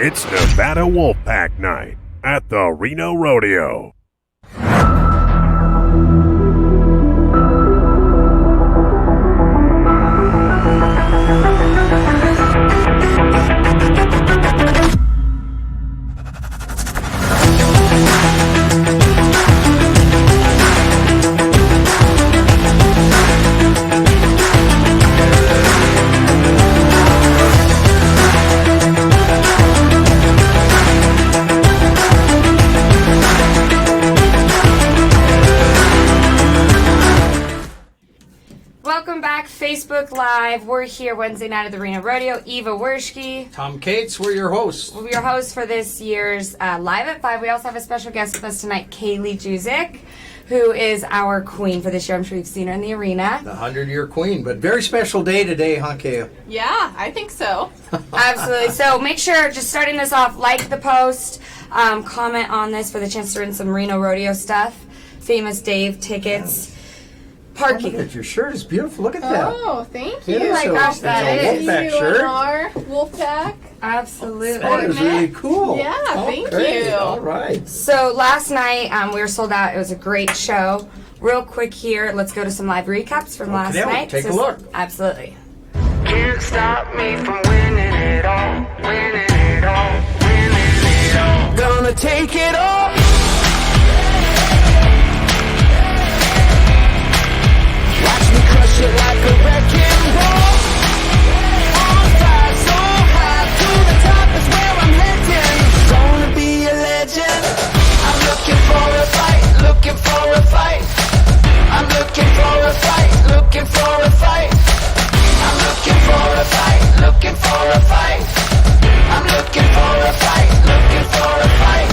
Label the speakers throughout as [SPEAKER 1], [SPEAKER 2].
[SPEAKER 1] It's Nevada Wolfpack Night at the Reno Rodeo.
[SPEAKER 2] Welcome back, Facebook Live. We're here Wednesday night at the Reno Rodeo. Eva Worschke.
[SPEAKER 3] Tom Cates, we're your hosts.
[SPEAKER 2] We'll be your hosts for this year's Live at 5. We also have a special guest with us tonight, Kayle Juzick, who is our queen for this year. I'm sure you've seen her in the arena.
[SPEAKER 3] The 100-year queen, but very special day today, huh, Kayle?
[SPEAKER 4] Yeah, I think so.
[SPEAKER 2] Absolutely. So make sure, just starting this off, like the post, comment on this for the chance to win some Reno Rodeo stuff. Famous Dave tickets. Parking.
[SPEAKER 3] Oh, look at your shirt. It's beautiful. Look at that.
[SPEAKER 4] Oh, thank you.
[SPEAKER 3] Yeah, so
[SPEAKER 2] gosh, that is.
[SPEAKER 3] Wolfpack shirt.
[SPEAKER 4] UNR Wolfpack.
[SPEAKER 2] Absolutely.
[SPEAKER 3] That is really cool.
[SPEAKER 4] Yeah, thank
[SPEAKER 3] great.
[SPEAKER 4] you.
[SPEAKER 3] All right.
[SPEAKER 2] So last night we were sold out. It was a great show. Real quick here, let's go to some live recaps from last night.
[SPEAKER 3] Take a look.
[SPEAKER 2] Absolutely.
[SPEAKER 5] Can't stop me from winning it all, winning it all, winning it all. Gonna take it all. Watch me crush it like a wrecking ball. On fire, so high, to the top is where I'm heading. Gonna be a legend. I'm looking for a fight, looking for a fight. I'm looking for a fight, looking for a fight. I'm looking for a fight, looking for a fight. I'm looking for a fight, looking for a fight.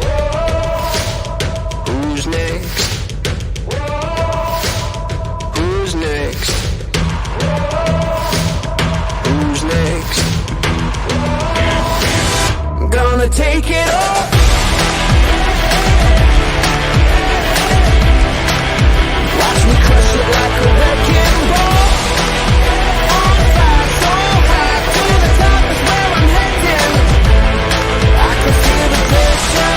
[SPEAKER 5] Whoa. Who's next? Who's next? Who's next? I'm gonna take it off. Watch me crush it like a wrecking ball. On fire, so high, to the top is where I'm heading. I can feel the pressure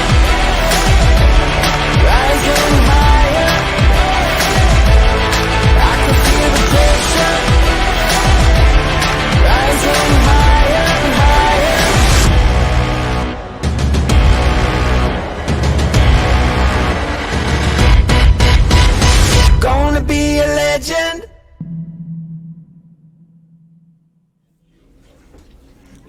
[SPEAKER 5] rising higher. I can feel the pressure rising higher and higher. Gonna be a legend.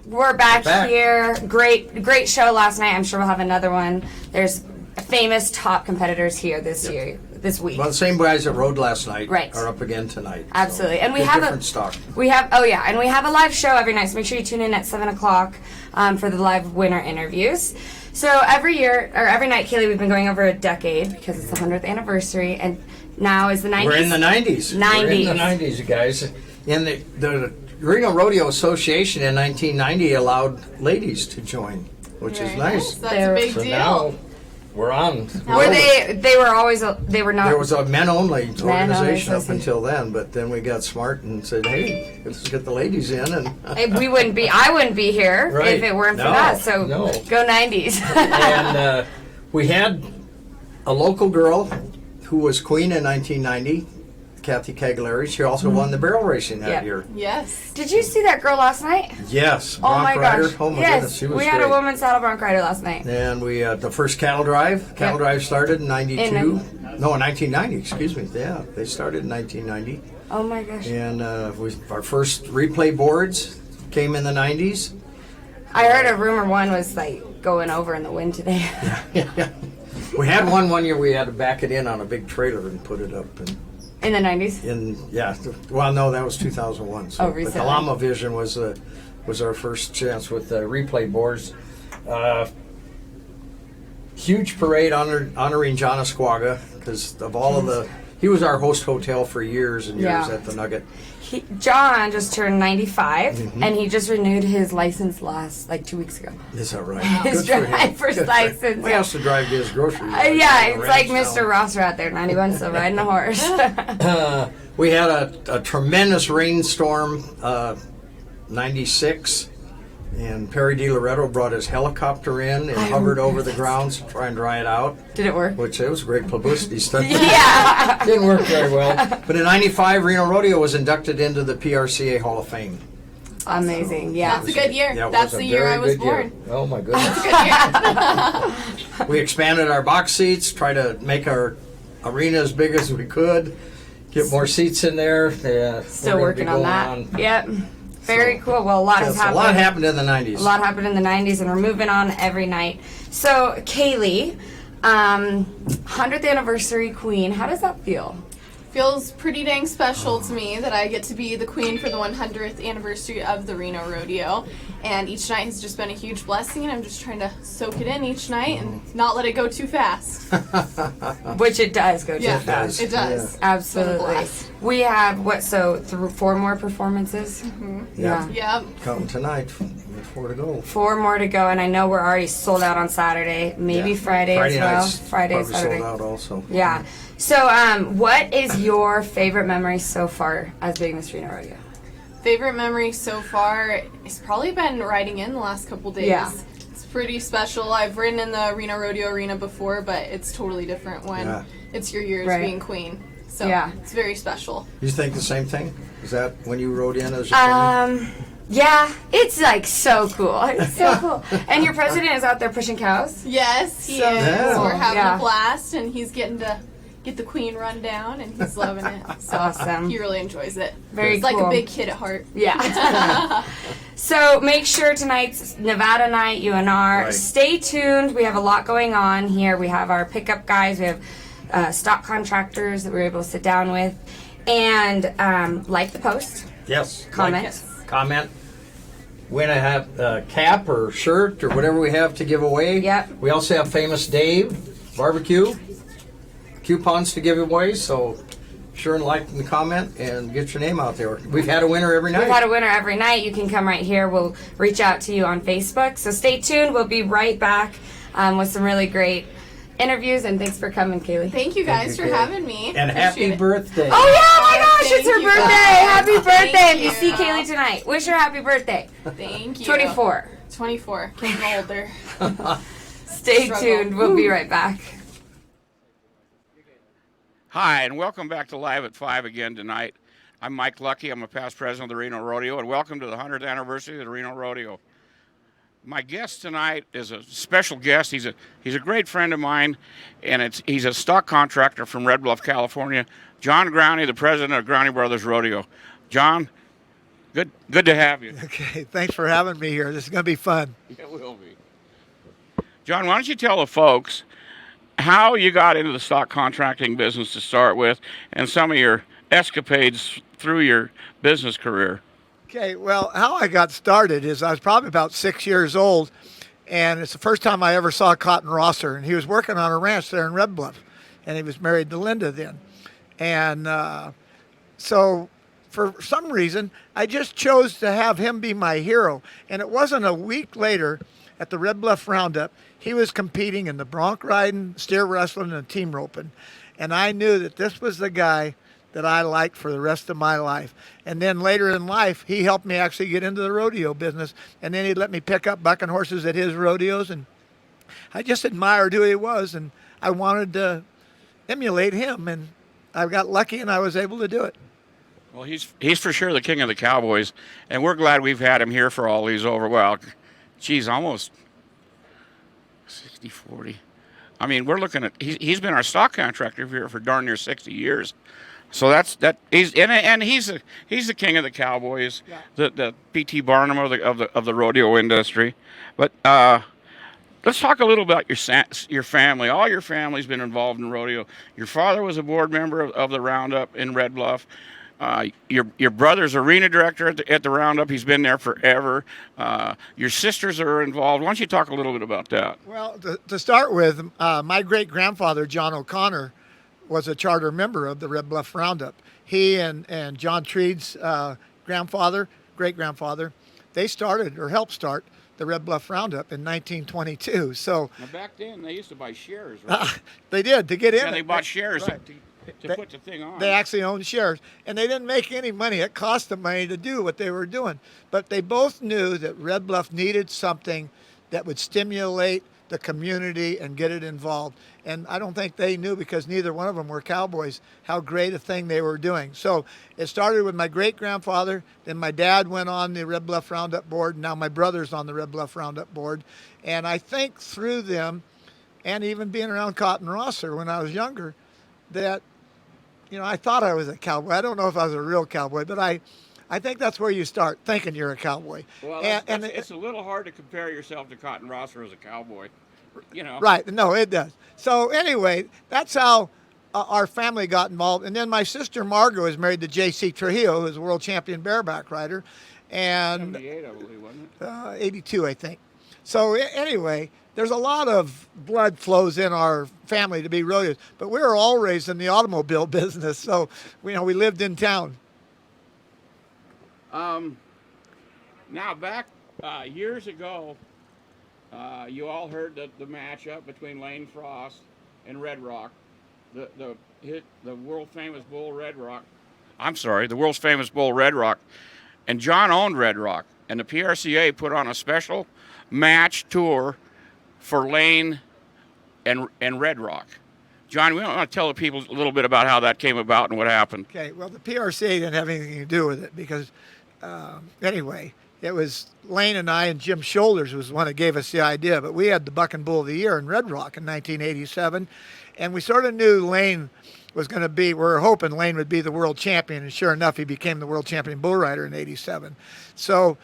[SPEAKER 2] We're back here. Great show last night. I'm sure we'll have another one. There's famous top competitors here this week.
[SPEAKER 3] Well, the same guys that rode last night
[SPEAKER 2] Right.
[SPEAKER 3] are up again tonight.
[SPEAKER 2] Absolutely.
[SPEAKER 3] So
[SPEAKER 2] And we
[SPEAKER 3] good
[SPEAKER 2] have
[SPEAKER 3] different stock.
[SPEAKER 2] we have a live show every night, so make sure you tune in at 7 o'clock for the live winner interviews. So every night, Kayle, we've been going over a decade because it's the 100th anniversary, and now is the 90s.
[SPEAKER 3] We're in the 90s.
[SPEAKER 2] 90s.
[SPEAKER 3] We're in the 90s, you guys. And the Reno Rodeo Association in 1990 allowed ladies to join, which is
[SPEAKER 4] Very
[SPEAKER 3] nice.
[SPEAKER 4] That's a big
[SPEAKER 3] So
[SPEAKER 4] deal.
[SPEAKER 3] now we're on.
[SPEAKER 2] Were they were not.
[SPEAKER 3] There was a men-only organization up
[SPEAKER 2] association.
[SPEAKER 3] until then, but then we got smart and said, "Hey, let's get the ladies in." And
[SPEAKER 2] I wouldn't be here
[SPEAKER 3] Right.
[SPEAKER 2] if it weren't for
[SPEAKER 3] No,
[SPEAKER 2] that. So
[SPEAKER 3] no.
[SPEAKER 2] go 90s.
[SPEAKER 3] and we had a local girl who was queen in 1990, Kathy Cagliari. She also won the barrel racing that
[SPEAKER 2] Yeah.
[SPEAKER 3] year.
[SPEAKER 4] Yes.
[SPEAKER 2] Did you see that girl last night?
[SPEAKER 3] Yes,
[SPEAKER 2] Oh my
[SPEAKER 3] bronc rider.
[SPEAKER 2] gosh!
[SPEAKER 3] Oh my
[SPEAKER 2] yes,
[SPEAKER 3] goodness, she was
[SPEAKER 2] we had
[SPEAKER 3] great.
[SPEAKER 2] a woman saddle bronc rider last night.
[SPEAKER 3] And we the first cattle drive. Cattle drive started in 92. No, in 1990. Excuse me. Yeah, they started in 1990.
[SPEAKER 2] Oh my gosh!
[SPEAKER 3] And our first replay boards came in the 90s.
[SPEAKER 2] I heard a rumor one was like going over in the wind today.
[SPEAKER 3] We had one year we had to back it in on a big trailer and put it up. And
[SPEAKER 2] In the 90s?
[SPEAKER 3] well, no, that was 2001. So,
[SPEAKER 2] Oh,
[SPEAKER 3] but the
[SPEAKER 2] recently.
[SPEAKER 3] Llama Vision was our first chance with replay boards. Huge parade honoring John Esquaga because of all of the. He was our host hotel for years and years
[SPEAKER 2] Yeah.
[SPEAKER 3] at the Nugget.
[SPEAKER 2] John just turned 95, and he just renewed his license 2 weeks ago.
[SPEAKER 3] Is that right?
[SPEAKER 2] His
[SPEAKER 3] Good for him.
[SPEAKER 2] driver's
[SPEAKER 3] Good for him.
[SPEAKER 2] license.
[SPEAKER 3] He has to drive to his groceries.
[SPEAKER 2] Yeah, it's like Mr. Rosser out there, 91, still riding a horse.
[SPEAKER 3] We had a tremendous rainstorm, 96, And Perry DiLoretto brought his helicopter in and hovered over the grounds to try and dry it out.
[SPEAKER 2] Did it work?
[SPEAKER 3] Which it was a great publicity stunt.
[SPEAKER 2] Yeah.
[SPEAKER 3] Didn't work very well. But in '95, Reno Rodeo was inducted into the PRCA Hall of Fame.
[SPEAKER 2] Amazing. Yeah.
[SPEAKER 4] That's a good year.
[SPEAKER 3] Yeah, it
[SPEAKER 4] That's
[SPEAKER 3] was a
[SPEAKER 4] the year
[SPEAKER 3] very
[SPEAKER 4] I was
[SPEAKER 3] good year.
[SPEAKER 4] born.
[SPEAKER 3] Oh my goodness.
[SPEAKER 4] Good year.
[SPEAKER 3] We expanded our box seats, tried to make our arena as big as we could, get more seats in there. Yeah,
[SPEAKER 2] Still
[SPEAKER 3] we're gonna
[SPEAKER 2] working
[SPEAKER 3] be
[SPEAKER 2] on
[SPEAKER 3] going
[SPEAKER 2] that. Yep. Very cool. Well, a lot has
[SPEAKER 3] Yes,
[SPEAKER 2] happened.
[SPEAKER 3] a lot happened in the 90s.
[SPEAKER 2] A lot happened in the 90s, and we're moving on every night. So, Kayle, 100th anniversary queen, how does that feel?
[SPEAKER 4] Feels pretty dang special to me that I get to be the queen for the 100th anniversary of the Reno Rodeo. And each night has just been a huge blessing. I'm just trying to soak it in each night and not let it go too fast.
[SPEAKER 2] Which it does go too
[SPEAKER 4] Yeah,
[SPEAKER 2] fast.
[SPEAKER 4] it does.
[SPEAKER 2] Absolutely.
[SPEAKER 4] blast.
[SPEAKER 2] We have, through 4 more performances? Yeah.
[SPEAKER 4] Yep.
[SPEAKER 3] Come tonight. We have 4 to go.
[SPEAKER 2] 4 more to go, and I know we're already sold out on Saturday, maybe
[SPEAKER 3] Yeah.
[SPEAKER 2] Friday as well.
[SPEAKER 3] Night's
[SPEAKER 2] Friday,
[SPEAKER 3] probably
[SPEAKER 2] Saturday.
[SPEAKER 3] sold out also.
[SPEAKER 2] Yeah. So, what is your favorite memory so far as being Miss Reno Rodeo?
[SPEAKER 4] Favorite memory so far has probably been riding in the last couple days.
[SPEAKER 2] Yeah.
[SPEAKER 4] It's pretty special. I've ridden in the Reno Rodeo Arena before, but it's totally different when it's your year as
[SPEAKER 2] Right.
[SPEAKER 4] being queen. So
[SPEAKER 2] Yeah.
[SPEAKER 4] it's very special.
[SPEAKER 3] You think the same thing? Is that when you rode in as a queen?
[SPEAKER 2] Yeah, it's like so cool. It's so cool. And your president is out there pushing cows?
[SPEAKER 4] Yes, he
[SPEAKER 2] So
[SPEAKER 4] is.
[SPEAKER 3] cool.
[SPEAKER 4] We're having
[SPEAKER 2] Yeah.
[SPEAKER 4] a blast, and he's getting to get the queen run down, and he's loving it. So
[SPEAKER 2] Awesome.
[SPEAKER 4] he really enjoys it.
[SPEAKER 2] Very
[SPEAKER 4] He's like
[SPEAKER 2] cool.
[SPEAKER 4] a big kid at heart.
[SPEAKER 2] Yeah. So make sure tonight's Nevada night, UNR.
[SPEAKER 3] Right.
[SPEAKER 2] Stay tuned. We have a lot going on here. We have our pickup guys. We have stock contractors that we're able to sit down with. And like the post.
[SPEAKER 3] Yes.
[SPEAKER 2] Comment.
[SPEAKER 3] Like, comment. Win a cap or shirt or whatever we have to give away.
[SPEAKER 2] Yep.
[SPEAKER 3] We also have Famous Dave barbecue coupons to give away, so sure and like and comment and get your name out there. We've had a winner every night.
[SPEAKER 2] We've had a winner every night. You can come right here. We'll reach out to you on Facebook. So stay tuned. We'll be right back with some really great interviews. And thanks for coming, Kayle.
[SPEAKER 4] Thank you guys for
[SPEAKER 3] Kayle.
[SPEAKER 4] having me.
[SPEAKER 3] And
[SPEAKER 4] Appreciate
[SPEAKER 3] happy
[SPEAKER 4] it.
[SPEAKER 3] birthday.
[SPEAKER 2] Oh, yeah, my gosh, it's
[SPEAKER 4] Thank
[SPEAKER 2] her
[SPEAKER 4] you,
[SPEAKER 2] birthday.
[SPEAKER 4] guys.
[SPEAKER 2] Happy birthday.
[SPEAKER 4] Thank
[SPEAKER 2] If you see
[SPEAKER 4] you.
[SPEAKER 2] Kayle tonight, wish her happy birthday.
[SPEAKER 4] Thank you.
[SPEAKER 2] 24.
[SPEAKER 4] 24. Getting older.
[SPEAKER 2] Stay
[SPEAKER 4] Struggle.
[SPEAKER 2] tuned. We'll be right back.
[SPEAKER 6] Hi, and welcome back to Live at 5 again tonight. I'm Mike Luckee. I'm a past president of the Reno Rodeo, and welcome to the 100th anniversary of the Reno Rodeo. My guest tonight is a special guest. He's a great friend of mine, and he's a stock contractor from Red Bluff, California. John Growney, the president of Growney Brothers Rodeo. John, good to have you.
[SPEAKER 7] Okay, thanks for having me here. This is going to be fun.
[SPEAKER 6] It will be. John, why don't you tell the folks how you got into the stock contracting business to start with, and some of your escapades through your business career.
[SPEAKER 7] Okay, well, how I got started is I was probably about 6 years old, and it's the first time I ever saw Cotton Rosser, and he was working on a ranch there in Red Bluff, and he was married to Linda then. And so for some reason, I just chose to have him be my hero. And it wasn't a week later at the Red Bluff Roundup, he was competing in the bronc riding, steer wrestling, and team roping. And I knew that this was the guy that I liked for the rest of my life. And then later in life, he helped me actually get into the rodeo business. And then he'd let me pick up bucking horses at his rodeos. And I just admired who he was, and I wanted to emulate him. And I got lucky, and I was able to do it.
[SPEAKER 6] Well, he's for sure the king of the cowboys, and we're glad we've had him here for all these almost 60, 40. I mean, we're looking at he's been our stock contractor here for darn near 60 years. So he's the king of the cowboys, the P.T. Barnum of the rodeo industry. But let's talk a little about your family. All your family's been involved in rodeo. Your father was a board member of the Roundup in Red Bluff. Your brother's arena director at the Roundup. He's been there forever. Your sisters are involved. Why don't you talk a little bit about that?
[SPEAKER 7] Well, to start with, my great-grandfather, John O'Connor, was a charter member of the Red Bluff Roundup. He and John Treed's great-grandfather, they started or helped start the Red Bluff Roundup in 1922. So
[SPEAKER 6] Now back then, they used to buy shares, right?
[SPEAKER 7] they did to get in.
[SPEAKER 6] Yeah, they bought shares.
[SPEAKER 7] Right.
[SPEAKER 6] to put the thing on.
[SPEAKER 7] They actually owned shares, and they didn't make any money. It cost them money to do what they were doing. But they both knew that Red Bluff needed something that would stimulate the community and get it involved. And I don't think they knew, because neither one of them were cowboys, how great a thing they were doing. So it started with my great-grandfather, then my dad went on the Red Bluff Roundup board, and now my brother's on the Red Bluff Roundup board. And I think through them, and even being around Cotton Rosser when I was younger, that, I thought I was a cowboy. I don't know if I was a real cowboy, but I think that's where you start thinking you're a cowboy.
[SPEAKER 6] Well, it's a little hard to compare yourself to Cotton Rosser as a cowboy,
[SPEAKER 7] Right. No, it does. So anyway, that's how our family got involved. And then my sister Margot is married to J.C. Trujillo, who's a world champion bareback rider. And
[SPEAKER 6] 78, I believe, wasn't it?
[SPEAKER 7] 82, I think. So anyway, there's a lot of blood flows in our family to be rodeos. But we were all raised in the automobile business, so we lived in town.
[SPEAKER 6] Now, back years ago, you all heard the matchup between Lane Frost and Red Rock, the world famous bull Red Rock. I'm sorry, the world's famous bull Red Rock, and John owned Red Rock, and the PRCA put on a special match tour for Lane and Red Rock. John, we want to tell the people a little bit about how that came about and what happened.
[SPEAKER 7] Okay, well, the PRCA didn't have anything to do with it, because anyway, it was Lane and I, and Jim Shoulders was the one that gave us the idea. But we had the Buck and Bull of the Year in Red Rock in 1987, and we sort of knew Lane was going to be, we were hoping Lane would be the world champion, and sure enough, he became the world champion bull rider in 87. So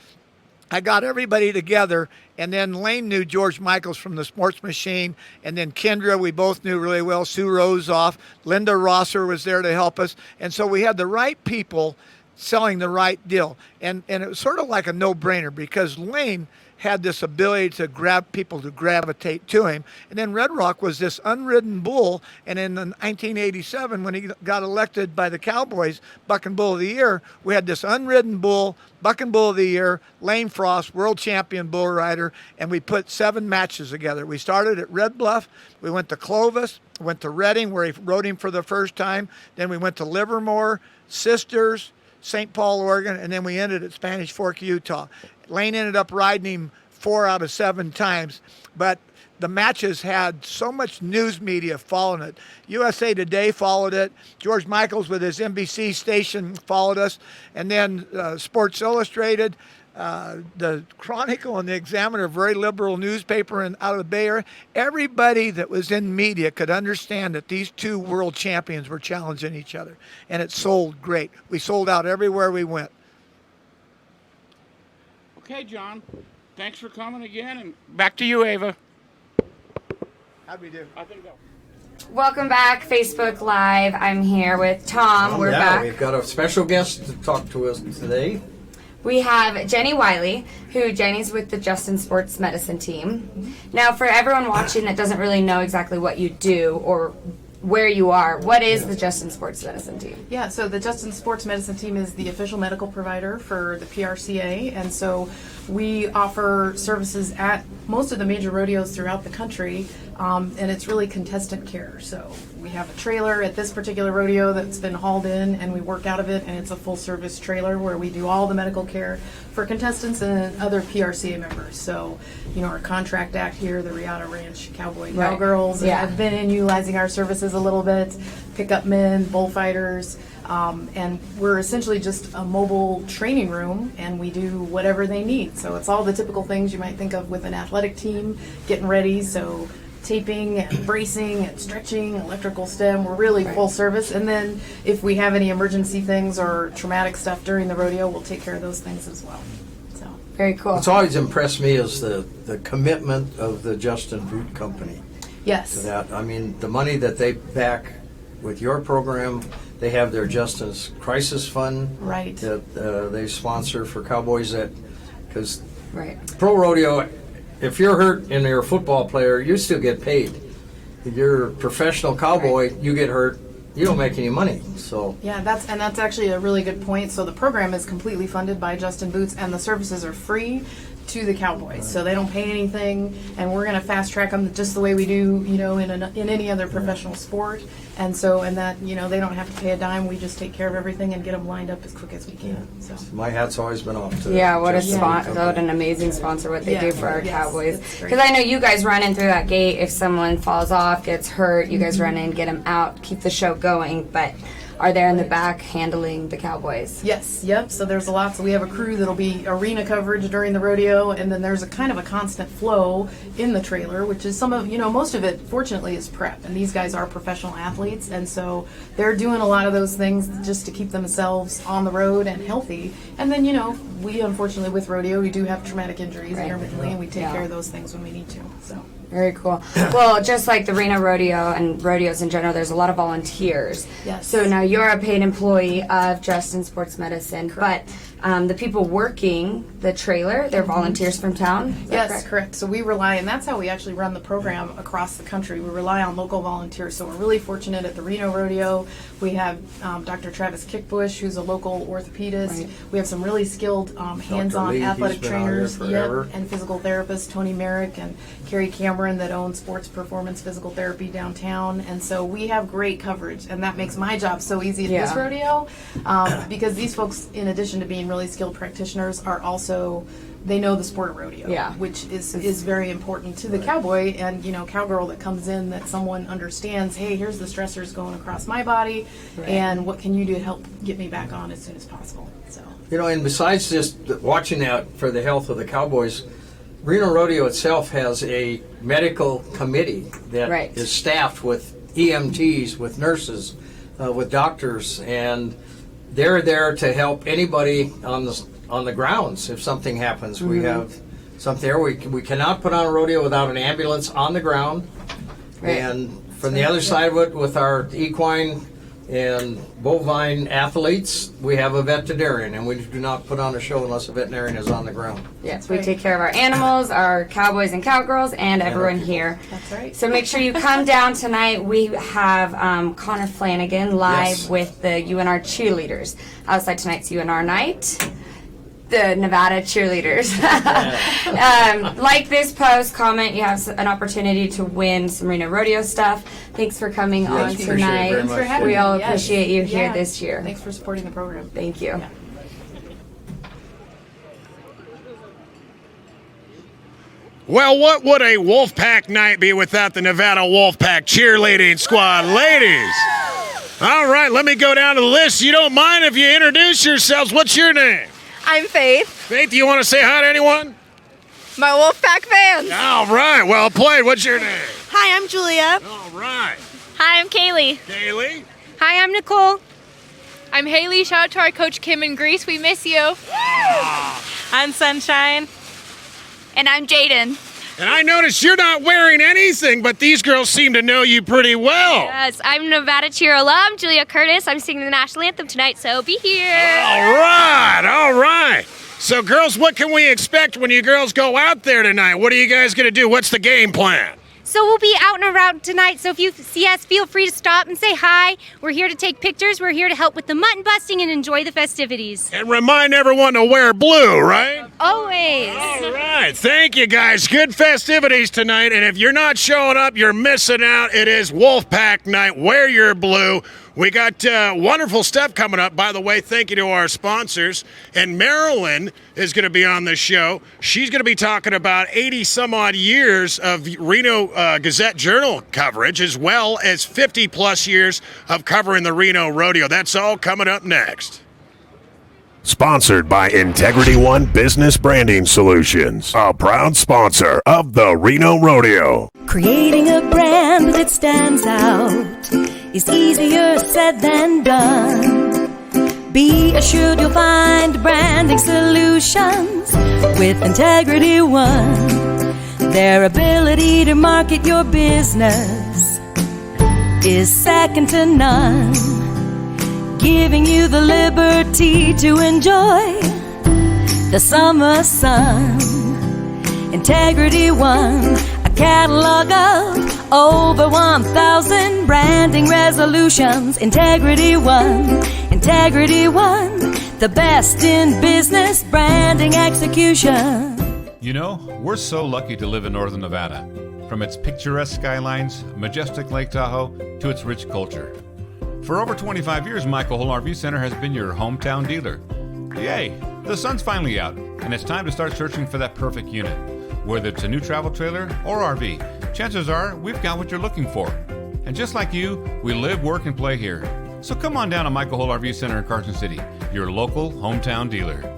[SPEAKER 7] I got everybody together, and then Lane knew George Michaels from the Sports Machine, and then Kendra we both knew really well, Sue Rosoff, Linda Rosser was there to help us, and so we had the right people selling the right deal. And it was sort of like a no-brainer, because Lane had this ability to grab people to gravitate to him. And then Red Rock was this unridden bull. And in 1987, when he got elected by the Cowboys, Buck and Bull of the Year, we had this unridden bull, Buck and Bull of the Year, Lane Frost, world champion bull rider, and we put 7 matches together. We started at Red Bluff, we went to Clovis, went to Reading, where he rode him for the first time, then we went to Livermore, Sisters, St. Paul, Oregon, and then we ended at Spanish Fork, Utah. Lane ended up riding him 4 out of 7 times, but the matches had so much news media following it. USA Today followed it. George Michaels with his NBC station followed us, and then Sports Illustrated, the Chronicle and the Examiner, very liberal newspaper out of the Bay Area. Everybody that was in media could understand that these two world champions were challenging each other, and it sold great. We sold out everywhere we went.
[SPEAKER 6] Okay, John, thanks for coming again, and back to you, Ava.
[SPEAKER 7] How'd we do?
[SPEAKER 6] I think that.
[SPEAKER 2] Welcome back, Facebook Live. I'm here with Tom. We're back.
[SPEAKER 3] We've got a special guest to talk to us today.
[SPEAKER 2] We have Jenny Wiley, who Jenny's with the Justin Sports Medicine team. Now, for everyone watching that doesn't really know exactly what you do or where you are, what is the Justin Sports Medicine team?
[SPEAKER 8] Yeah, so the Justin Sports Medicine team is the official medical provider for the PRCA, and so we offer services at most of the major rodeos throughout the country, and it's really contestant care. So we have a trailer at this particular rodeo that's been hauled in, and we work out of it, and it's a full-service trailer where we do all the medical care for contestants and other PRCA members. So, our contract act here, the Riata Ranch Cowboy Cowgirls, have been in utilizing our services a little bit, pickup men, bullfighters, and we're essentially just a mobile training room, and we do whatever they need. So it's all the typical things you might think of with an athletic team getting ready. So taping and bracing and stretching, electrical stim, we're really full service. And then if we have any emergency things or traumatic stuff during the rodeo, we'll take care of those things as well. So
[SPEAKER 2] very cool.
[SPEAKER 3] What's always impressed me is the commitment of the Justin Boot Company.
[SPEAKER 8] Yes.
[SPEAKER 3] To that. I mean, the money that they back with your program, they have their Justin's Crisis Fund
[SPEAKER 8] Right.
[SPEAKER 3] that they sponsor for cowboys because
[SPEAKER 2] Right.
[SPEAKER 3] pro rodeo, if you're hurt and you're a football player, you still get paid. If you're a professional cowboy, you get hurt, you don't make any money. So
[SPEAKER 8] Yeah, that's actually a really good point. So the program is completely funded by Justin Boots, and the services are free to the Cowboys, so they don't pay anything, and we're going to fast track them just the way we do, in any other professional sport. And that, they don't have to pay a dime. We just take care of everything and get them lined up as quick as we can. So.
[SPEAKER 3] My hat's always been off to
[SPEAKER 2] Yeah, what
[SPEAKER 3] what
[SPEAKER 2] an amazing sponsor what they do for our
[SPEAKER 8] yes,
[SPEAKER 2] Cowboys.
[SPEAKER 8] it's great.
[SPEAKER 2] Because I know you guys run in through that gate. If someone falls off, gets hurt, you guys run in, get them out, keep the show going. But are there in the back handling the Cowboys?
[SPEAKER 8] Yes, yep. So there's a lot. So we have a crew that'll be arena coverage during the rodeo, and then there's a kind of a constant flow in the trailer, which is most of it, fortunately, is prep. And these guys are professional athletes, and so they're doing a lot of those things just to keep themselves on the road and healthy. And then, we unfortunately with rodeo, we do have traumatic injuries intermittently, and we take care of those things when we need to. So.
[SPEAKER 2] Very cool. Well, just like the Reno Rodeo and rodeos in general, there's a lot of volunteers.
[SPEAKER 8] Yes.
[SPEAKER 2] So now you're a paid employee of Justin Sports Medicine,
[SPEAKER 8] Correct.
[SPEAKER 2] but the people working the trailer, they're volunteers from town? Is that
[SPEAKER 8] Yes, correct. So we rely, and that's how we actually run the program across the country. We rely on local volunteers. So we're really fortunate at the Reno Rodeo. We have Dr. Travis Kickbush, who's a local orthopedist.
[SPEAKER 2] Right.
[SPEAKER 8] We have some really skilled hands-on
[SPEAKER 3] Lee,
[SPEAKER 8] athletic
[SPEAKER 3] he's been out here
[SPEAKER 8] trainers
[SPEAKER 3] forever.
[SPEAKER 8] and physical therapists, Tony Merrick and Carrie Cameron, that own Sports Performance Physical Therapy downtown. And so we have great coverage, and that makes my job so easy at this
[SPEAKER 2] Yeah.
[SPEAKER 8] rodeo because these folks, in addition to being really skilled practitioners, are also, they know the sport of rodeo,
[SPEAKER 2] Yeah.
[SPEAKER 8] which is very important to the cowboy and cowgirl that comes in, that someone understands, hey, here's the stressors going across my body, and what can you do to help get me back on as soon as possible. So
[SPEAKER 3] And besides just watching out for the health of the Cowboys, Reno Rodeo itself has a medical committee that
[SPEAKER 2] Right.
[SPEAKER 3] is staffed with EMTs, with nurses, with doctors, and they're there to help anybody on the grounds if something happens. We have something there. We cannot put on a rodeo without an ambulance on the ground.
[SPEAKER 2] Right.
[SPEAKER 3] And from the other side of it, with our equine and bovine athletes, we have a veterinarian, and we do not put on a show unless a veterinarian is on the ground.
[SPEAKER 2] Yes, we take care of our animals, our cowboys and cowgirls, and everyone
[SPEAKER 3] people.
[SPEAKER 2] here.
[SPEAKER 8] that's right.
[SPEAKER 2] So make sure you come down tonight. We have Conor Flanagan live
[SPEAKER 3] Yes.
[SPEAKER 2] with the UNR cheerleaders. Outside tonight's UNR night. The Nevada cheerleaders. Like this post, comment. You have an opportunity to win some Reno Rodeo stuff. Thanks for coming on
[SPEAKER 3] appreciate it
[SPEAKER 2] tonight.
[SPEAKER 3] very
[SPEAKER 8] Thanks for
[SPEAKER 3] much.
[SPEAKER 8] having
[SPEAKER 2] We
[SPEAKER 8] me.
[SPEAKER 2] all
[SPEAKER 8] Yes.
[SPEAKER 2] appreciate you here
[SPEAKER 8] Yeah.
[SPEAKER 2] this year.
[SPEAKER 8] Thanks for supporting the program.
[SPEAKER 2] Thank you.
[SPEAKER 8] Yeah.
[SPEAKER 1] Well, what would a Wolfpack night be without the Nevada Wolfpack cheerleading squad? Ladies. All right, let me go down to the list. You don't mind if you introduce yourselves. What's your name?
[SPEAKER 9] I'm Faith.
[SPEAKER 1] Faith, do you want to say hi to anyone?
[SPEAKER 9] My Wolfpack fans.
[SPEAKER 1] All right, well played. What's your name?
[SPEAKER 9] Hi, I'm Julia.
[SPEAKER 1] All right.
[SPEAKER 9] Hi, I'm Kayle.
[SPEAKER 1] Kaylee?
[SPEAKER 9] Hi, I'm Nicole. I'm Haley. Shout out to our coach Kim in Greece. We miss you. I'm Sunshine. And I'm Jaden.
[SPEAKER 1] And I noticed you're not wearing anything, but these girls seem to know you pretty well.
[SPEAKER 9] Yes, I'm Nevada Cheer alum, Julia Curtis. I'm singing the national anthem tonight, so be here.
[SPEAKER 1] All right. So, girls, what can we expect when you girls go out there tonight? What are you guys going to do? What's the game plan?
[SPEAKER 9] So we'll be out and around tonight, so if you see us, feel free to stop and say hi. We're here to take pictures. We're here to help with the mutton busting and enjoy the festivities.
[SPEAKER 1] And remind everyone to wear blue, right?
[SPEAKER 9] Always.
[SPEAKER 1] All right. Thank you, guys. Good festivities tonight. And if you're not showing up, you're missing out. It is Wolfpack night. Wear your blue. We got wonderful stuff coming up. By the way, thank you to our sponsors. And Marilyn is going to be on the show. She's going to be talking about 80-some-odd years of Reno Gazette-Journal coverage, as well as 50-plus years of covering the Reno Rodeo. That's all coming up next.
[SPEAKER 10] Sponsored by Integrity One Business Branding Solutions, a proud sponsor of the Reno Rodeo.
[SPEAKER 11] Creating a brand that stands out is easier said than done. Be assured you'll find branding solutions with Integrity One. Their ability to market your business is second to none, giving you the liberty to enjoy the summer sun. Integrity One, a catalog of over 1,000 branding resolutions. Integrity One, the best in business branding execution.
[SPEAKER 12] You know, we're so lucky to live in Northern Nevada. from its picturesque skylines, majestic Lake Tahoe, to its rich culture. For over 25 years, Michael Hull RV Center has been your hometown dealer. Yay! The sun's finally out, and it's time to start searching for that perfect unit. Whether it's a new travel trailer or RV, chances are we've got what you're looking for. And just like you, we live, work, and play here. So come on down to Michael Hull RV Center in Carson City, your local hometown dealer.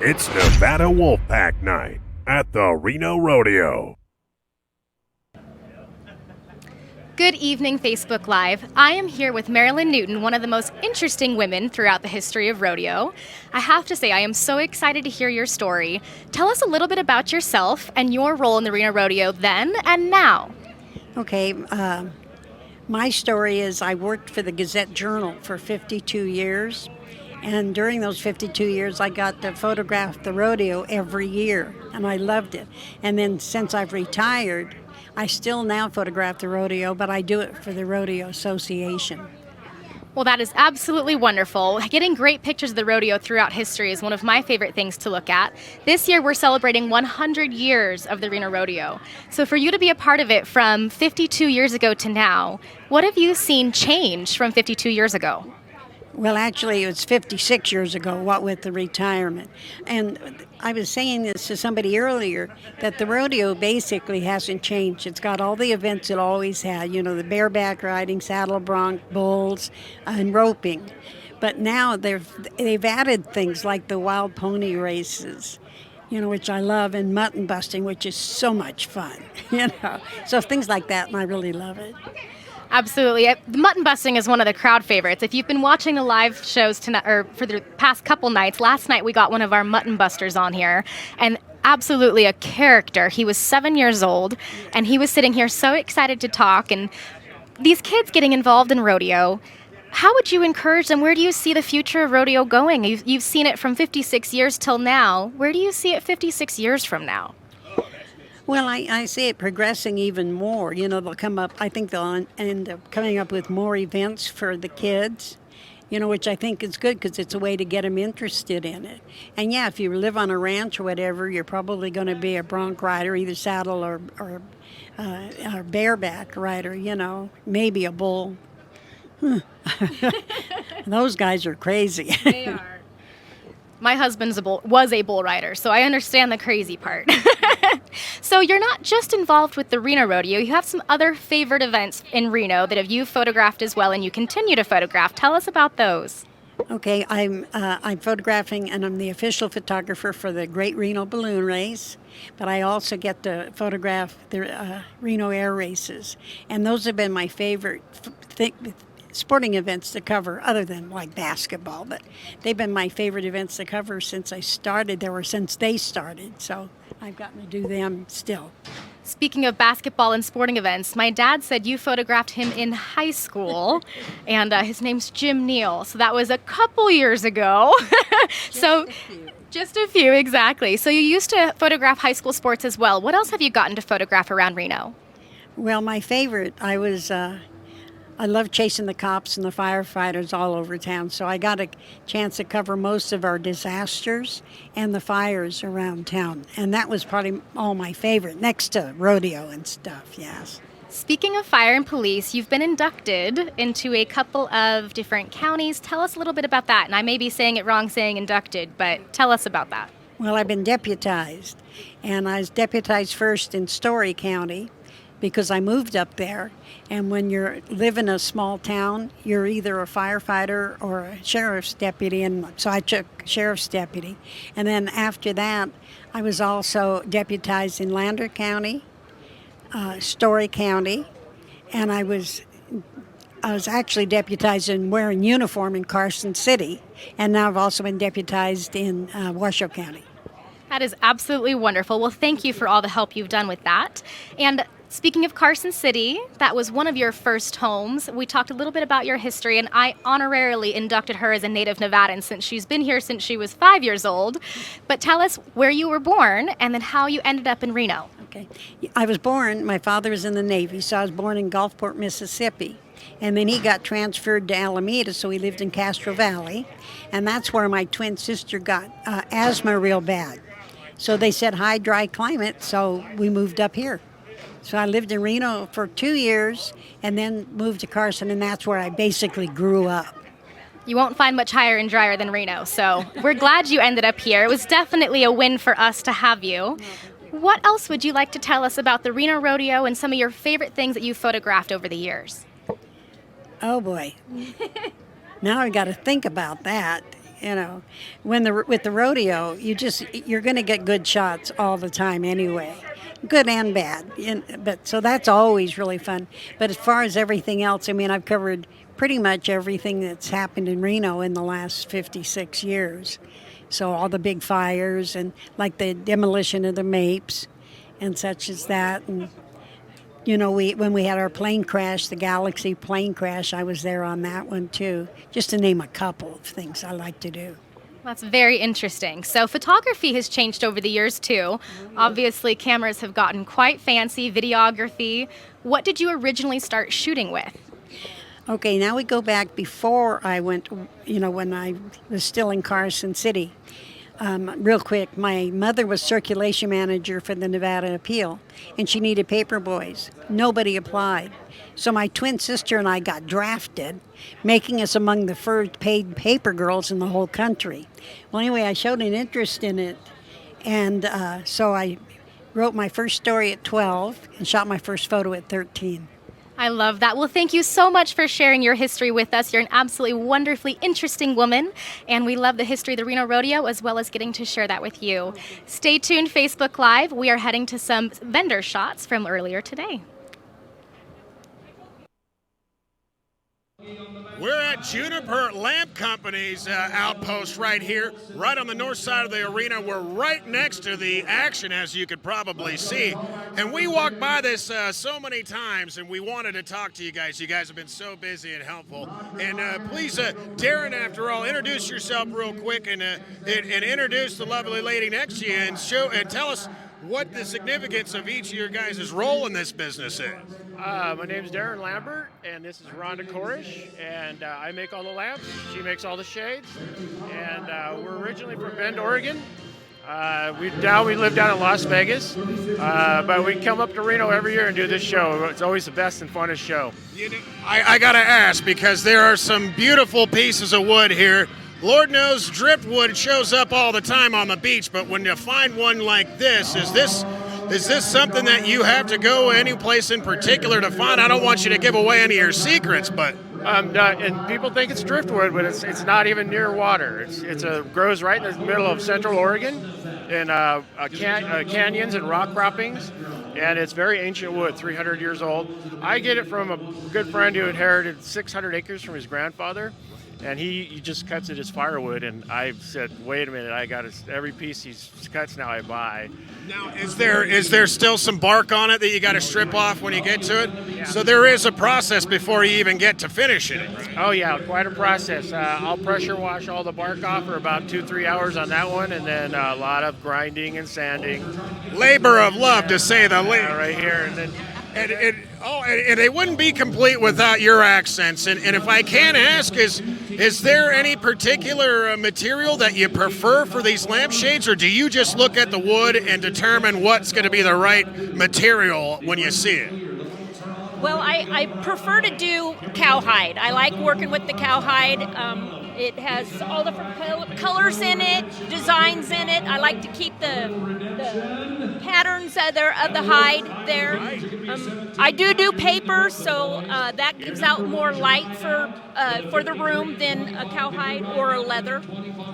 [SPEAKER 10] It's Nevada Wolfpack Night at the Reno Rodeo.
[SPEAKER 13] Good evening, Facebook Live. I am here with Marilyn Newton, one of the most interesting women throughout the history of rodeo. I have to say, I am so excited to hear your story. Tell us a little bit about yourself and your role in the Reno Rodeo then and now.
[SPEAKER 14] Okay, my story is I worked for the Gazette-Journal for 52 years. And during those 52 years, I got to photograph the rodeo every year, and I loved it. And then since I've retired, I still now photograph the rodeo, but I do it for the Rodeo Association.
[SPEAKER 13] Well, that is absolutely wonderful. Getting great pictures of the rodeo throughout history is one of my favorite things to look at. This year, we're celebrating 100 years of the Reno Rodeo. So for you to be a part of it from 52 years ago to now, what have you seen change from 52 years ago?
[SPEAKER 14] Well, actually, it was 56 years ago, what with the retirement. And I was saying this to somebody earlier, that the rodeo basically hasn't changed. It's got all the events it always had, you know, the bareback riding, saddle bronc, bulls, and roping. But now they've added things like the wild pony races, you know, which I love, and mutton busting, which is so much fun, you know. So things like that, and I really love it.
[SPEAKER 13] Absolutely. The mutton busting is one of the crowd favorites. If you've been watching the live shows tonight, or for the past couple nights, last night we got one of our mutton busters on here, and absolutely a character. He was 7 years old, and he was sitting here so excited to talk. And these kids getting involved in rodeo, how would you encourage them? Where do you see the future of rodeo going? You've seen it from 56 years till now. Where do you see it 56 years from now?
[SPEAKER 14] Well, I see it progressing even more. You know, they'll come up, I think they'll end up coming up with more events for the kids, you know, which I think is good because it's a way to get them interested in it. And yeah, if you live on a ranch or whatever, you're probably going to be a bronc rider, either saddle or bareback rider, you know, maybe a bull. Those guys are crazy.
[SPEAKER 13] They are. My husband was a bull rider, so I understand the crazy part. So you're not just involved with the Reno Rodeo. You have some other favorite events in Reno that you've photographed as well, and you continue to photograph. Tell us about those.
[SPEAKER 14] Okay, I'm photographing, and I'm the official photographer for the Great Reno Balloon Race, but I also get to photograph the Reno Air Races, and those have been my favorite sporting events to cover, other than like basketball, but they've been my favorite events to cover since they started, so I've gotten to do them still.
[SPEAKER 13] Speaking of basketball and sporting events, my dad said you photographed him in high school, and his name's Jim Neal, so that was a couple years ago. Just a few, exactly. So you used to photograph high school sports as well. What else have you gotten to photograph around Reno?
[SPEAKER 14] Well, my favorite, I love chasing the cops and the firefighters all over town, so I got a chance to cover most of our disasters and the fires around town, and that was probably all my favorite, next to rodeo and stuff, yes.
[SPEAKER 13] Speaking of fire and police, you've been inducted into a couple of different counties. Tell us a little bit about that, and I may be saying it wrong saying inducted, but tell us about that.
[SPEAKER 14] Well, I've been deputized, and I was deputized first in Story County, because I moved up there, and when you live in a small town, you're either a firefighter or a sheriff's deputy, and so I took sheriff's deputy. And then after that, I was also deputized in Lander County, Story County, and I was actually deputized and wearing uniform in Carson City, and now I've also been deputized in Washoe County.
[SPEAKER 13] That is absolutely wonderful. Well, thank you for all the help you've done with that. And speaking of Carson City, that was one of your first homes. We talked a little bit about your history, and I honorarily inducted her as a native Nevadan since she's been here since she was 5 years old. But tell us where you were born and then how you ended up in Reno.
[SPEAKER 14] Okay. I was born, my father was in the Navy, so I was born in Gulfport, Mississippi. And then he got transferred to Alameda, so he lived in Castro Valley. And that's where my twin sister got asthma real bad. So they said high, dry climate, so we moved up here. So I lived in Reno for 2 years and then moved to Carson, and that's where I basically grew up.
[SPEAKER 13] You won't find much higher and drier than Reno, so we're glad you ended up here. It was definitely a win for us to have you. What else would you like to tell us about the Reno Rodeo and some of your favorite things that you photographed over the years?
[SPEAKER 14] Oh boy. Now I got to think about that. You know, with the rodeo, you're going to get good shots all the time anyway, good and bad. But so that's always really fun. But as far as everything else, I mean, I've covered pretty much everything that's happened in Reno in the last 56 years. So all the big fires and like the demolition of the Mapes and such as that. And you know, when we had our plane crash, the Galaxy plane crash, I was there on that one too, just to name a couple of things I like to do.
[SPEAKER 13] That's very interesting. So photography has changed over the years too. Obviously, cameras have gotten quite fancy, videography. What did you originally start shooting with?
[SPEAKER 14] Okay, now we go back before I went, you know, when I was still in Carson City. Real quick, my mother was circulation manager for the Nevada Appeal, and she needed paper boys. Nobody applied. So my twin sister and I got drafted, making us among the first paid paper girls in the whole country. Well, anyway, I showed an interest in it, and so I wrote my first story at 12 and shot my first photo at 13.
[SPEAKER 13] I love that. Well, thank you so much for sharing your history with us. You're an absolutely wonderfully interesting woman, and we love the history of the Reno Rodeo as well as getting to share that with you. Stay tuned, Facebook Live. We are heading to some vendor shots from earlier today.
[SPEAKER 1] We're at Juniper Lamp Company's outpost right here, right on the north side of the arena. We're right next to the action, as you could probably see. And we walked by this so many times, and we wanted to talk to you guys. You guys have been so busy and helpful. And please, Darren, after all, introduce yourself real quick and introduce the lovely lady next to you and tell us what the significance of each of your guys' role in this business is.
[SPEAKER 15] My name's Darren Lambert, and this is Rhonda Korish, and I make all the lamps. She makes all the shades, and we're originally from Bend, Oregon. We live down in Las Vegas, but we come up to Reno every year and do this show. It's always the best and funnest show.
[SPEAKER 1] You know, I got to ask, because there are some beautiful pieces of wood here. Lord knows driftwood shows up all the time on the beach, but when you find one like this, is this something that you have to go any place in particular to find? I don't want you to give away any of your secrets, but
[SPEAKER 15] and people think it's driftwood, but it's not even near water. It grows right in the middle of Central Oregon, in canyons and rock croppings, and it's very ancient wood, 300 years old. I get it from a good friend who inherited 600 acres from his grandfather. And he just cuts it as firewood, and I said, wait a minute, I got every piece he cuts now I buy.
[SPEAKER 1] Now, is there still some bark on it that you got to strip off when you get to it? Yeah. So there is a process before you even get to finishing it. Right?
[SPEAKER 15] Oh yeah, quite a process. I'll pressure wash all the bark off for about 2-3 hours on that one, and then a lot of grinding and sanding.
[SPEAKER 1] Labor of love, to say the least.
[SPEAKER 15] Right here, and then.
[SPEAKER 1] And they wouldn't be complete without your accents. And if I can ask, is there any particular material that you prefer for these lampshades, or do you just look at the wood and determine what's going to be the right material when you see it?
[SPEAKER 16] Well, I prefer to do cowhide. I like working with the cowhide. It has all different colors in it, designs in it. I like to keep the patterns of the hide there. I do paper, so that gives out more light for the room than a cowhide or a leather.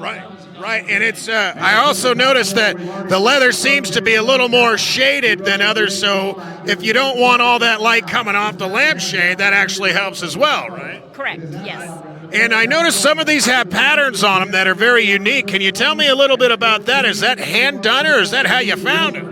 [SPEAKER 1] Right, and it's. I also noticed that the leather seems to be a little more shaded than others. So if you don't want all that light coming off the lampshade, that actually helps as well, right?
[SPEAKER 16] Correct. Yes.
[SPEAKER 1] And I noticed some of these have patterns on them that are very unique. Can you tell me a little bit about that? Is that hand done, or is that how you found it?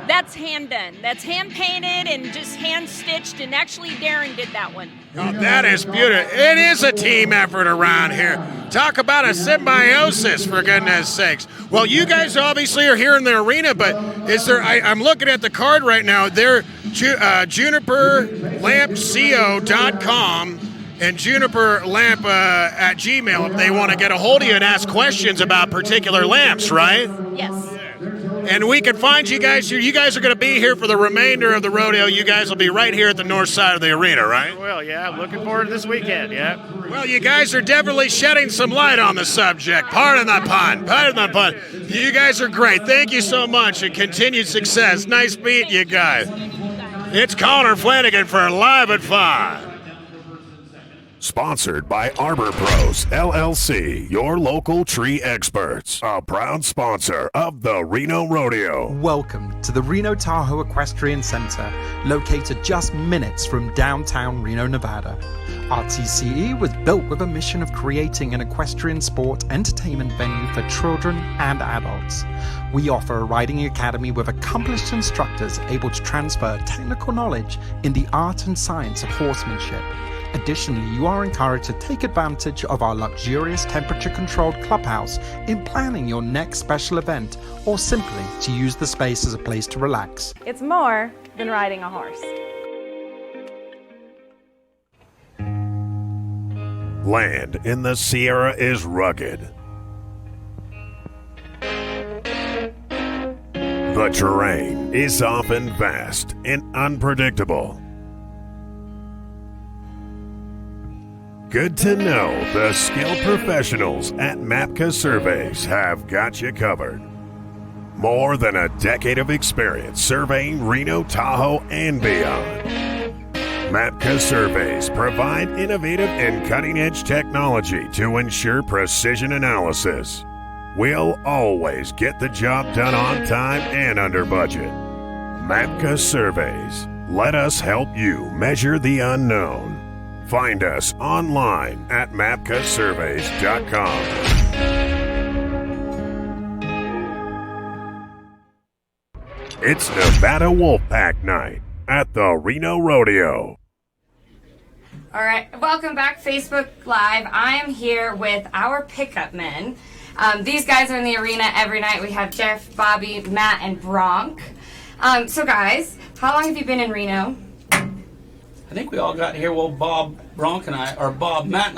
[SPEAKER 16] That's hand done. That's hand painted and just hand stitched, and actually Darren did that one.
[SPEAKER 1] Oh, that is beautiful. It is a team effort around here. Talk about a symbiosis, for goodness sakes. Well, you guys obviously are here in the arena, but is there, I'm looking at the card right now. They're juniperlampco.com and juniperlamp at Gmail if they want to get a hold of you and ask questions about particular lamps, right?
[SPEAKER 16] Yes.
[SPEAKER 1] And we can find you guys here. You guys are going to be here for the remainder of the rodeo. You guys will be right here at the north side of the arena, right?
[SPEAKER 15] Well, yeah, looking forward to this weekend, yeah.
[SPEAKER 1] Well, you guys are definitely shedding some light on the subject. Pardon the pun. Pardon the pun. You guys are great. Thank you so much, and continued success. Nice meeting you guys. It's Conor Flanagan for Live at 5.
[SPEAKER 10] Sponsored by Arbor Pros, LLC, your local tree experts. A proud sponsor of the Reno Rodeo.
[SPEAKER 17] Welcome to the Reno Tahoe Equestrian Center, located just minutes from downtown Reno, Nevada. RTCE was built with a mission of creating an equestrian sport entertainment venue for children and adults. We offer a riding academy with accomplished instructors able to transfer technical knowledge in the art and science of horsemanship. Additionally, you are encouraged to take advantage of our luxurious temperature-controlled clubhouse in planning your next special event, or simply to use the space as a place to relax.
[SPEAKER 18] It's more than riding a horse.
[SPEAKER 10] Land in the Sierra is rugged. The terrain is often vast and unpredictable. Good to know the skilled professionals at MAPCA Surveys have got you covered. More than a decade of experience surveying Reno, Tahoe, and beyond. MAPCA Surveys provide innovative and cutting-edge technology to ensure precision analysis. We'll always get the job done on time and under budget. MAPCA Surveys. Let us help you measure the unknown. Find us online at mapcasurveys.com. It's Nevada Wolfpack Night at the Reno Rodeo.
[SPEAKER 2] All right, welcome back, Facebook Live. I am here with our pickup men. These guys are in the arena every night. We have Jeff, Bobby, Matt, and Bronk. So guys, how long have you been in Reno?
[SPEAKER 19] I think we all got here. Well, Matt and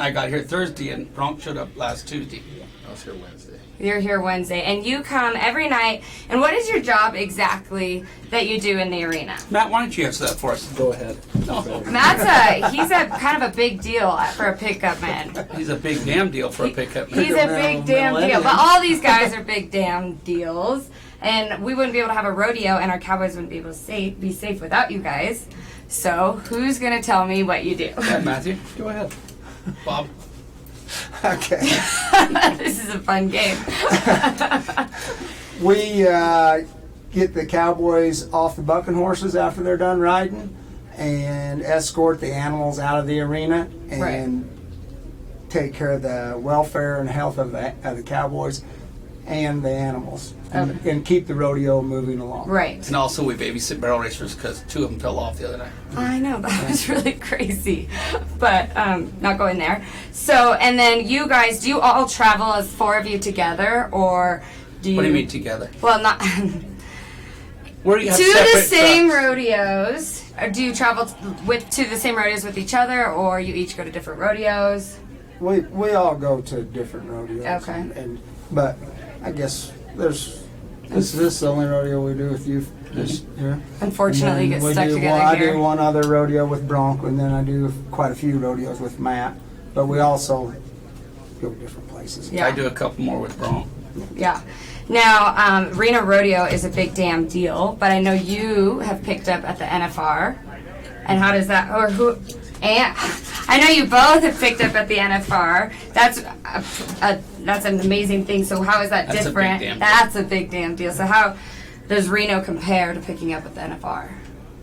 [SPEAKER 19] I got here Thursday, and Bronk showed up last Tuesday. I was here Wednesday.
[SPEAKER 2] You're here Wednesday, and you come every night. And what is your job exactly that you do in the arena?
[SPEAKER 19] Matt, why don't you answer that for us? Go ahead.
[SPEAKER 2] He's a kind of a big deal for a pickup man.
[SPEAKER 19] He's a big damn deal for a pickup man.
[SPEAKER 2] He's a big damn deal. But all these guys are big damn deals, and we wouldn't be able to have a rodeo, and our Cowboys wouldn't be able to be safe without you guys. So, who's going to tell me what you do?
[SPEAKER 19] Yeah, Matthew, go ahead. Bob.
[SPEAKER 20] Okay.
[SPEAKER 2] This is a fun game.
[SPEAKER 20] We get the cowboys off the bucking horses after they're done riding and escort the animals out of the arena and take care of the welfare and health of the cowboys and the animals and keep the rodeo moving along.
[SPEAKER 2] Right.
[SPEAKER 19] And also we babysit barrel racers because 2 of them fell off the other night.
[SPEAKER 2] I know, that was really crazy. But not going there. So, and then you guys, do you all travel as 4 of you together, or do you...
[SPEAKER 19] What do you mean together?
[SPEAKER 2] Well, not...
[SPEAKER 19] Where do you have
[SPEAKER 2] to the
[SPEAKER 19] separate
[SPEAKER 2] same
[SPEAKER 19] trucks?
[SPEAKER 2] rodeos. Or do you travel to the same rodeos with each other, or you each go to different rodeos?
[SPEAKER 20] We all go to different rodeos.
[SPEAKER 2] Okay.
[SPEAKER 20] But I guess this is the only rodeo we do with you this year.
[SPEAKER 2] Unfortunately, you get stuck together
[SPEAKER 20] I
[SPEAKER 2] here.
[SPEAKER 20] do one other rodeo with Bronk, and then I do quite a few rodeos with Matt. But we also go different places.
[SPEAKER 2] Yeah.
[SPEAKER 19] I do a couple more with Bronk.
[SPEAKER 2] Yeah. Now, Reno Rodeo is a big damn deal, but I know you have picked up at the NFR. And how does that, or who, and I know you both have picked up at the NFR. That's an amazing thing. So how is that different? That's a big damn deal. So how does Reno compare to picking up at the NFR?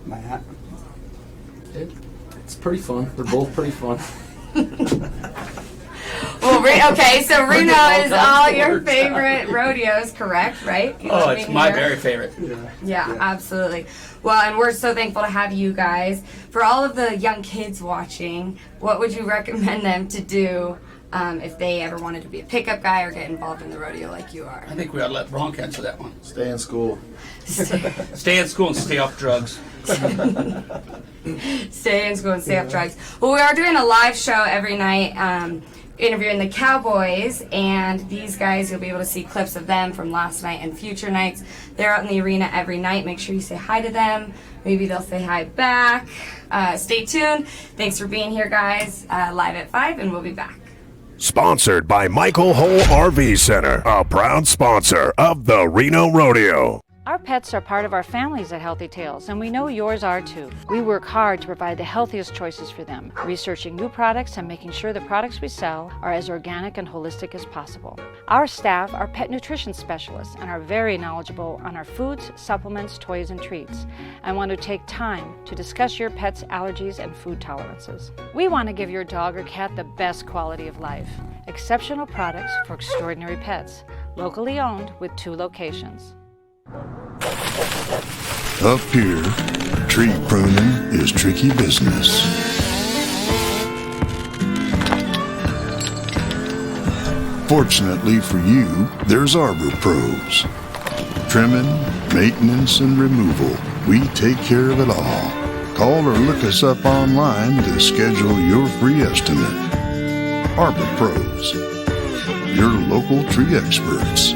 [SPEAKER 20] Matt?
[SPEAKER 21] It's pretty fun. They're both pretty fun.
[SPEAKER 2] Well, okay, so Reno is all your favorite rodeos, correct? Right?
[SPEAKER 19] It's my very favorite.
[SPEAKER 2] Yeah, absolutely. Well, and we're so thankful to have you guys. For all of the young kids watching, what would you recommend them to do if they ever wanted to be a pickup guy or get involved in the rodeo like you are?
[SPEAKER 19] I think we ought to let Bronk answer that one.
[SPEAKER 21] Stay in school.
[SPEAKER 19] Stay in school and stay off drugs.
[SPEAKER 2] Stay in school and stay off drugs. Well, we are doing a live show every night. interviewing the Cowboys, and these guys, you'll be able to see clips of them from last night and future nights. They're out in the arena every night. Make sure you say hi to them. Maybe they'll say hi back. Stay tuned. Thanks for being here, guys. Live at 5, and we'll be back.
[SPEAKER 10] Sponsored by Michael Hull RV Center, a proud sponsor of the Reno Rodeo.
[SPEAKER 5] Our pets are part of our families at Healthy Tales, and we know yours are too. We work hard to provide the healthiest choices for them, researching new products and making sure the products we sell are as organic and holistic as possible. Our staff are pet nutrition specialists and are very knowledgeable on our foods, supplements, toys, and treats, and want to take time to discuss your pet's allergies and food tolerances. We want to give your dog or cat the best quality of life. Exceptional products for extraordinary pets, locally owned with 2 locations.
[SPEAKER 22] Up here, tree pruning is tricky business. Fortunately for you, there's Arbor Pros. Trimming, maintenance, and removal, we take care of it all. Call or look us up online to schedule your free estimate. Arbor Pros, your local tree experts.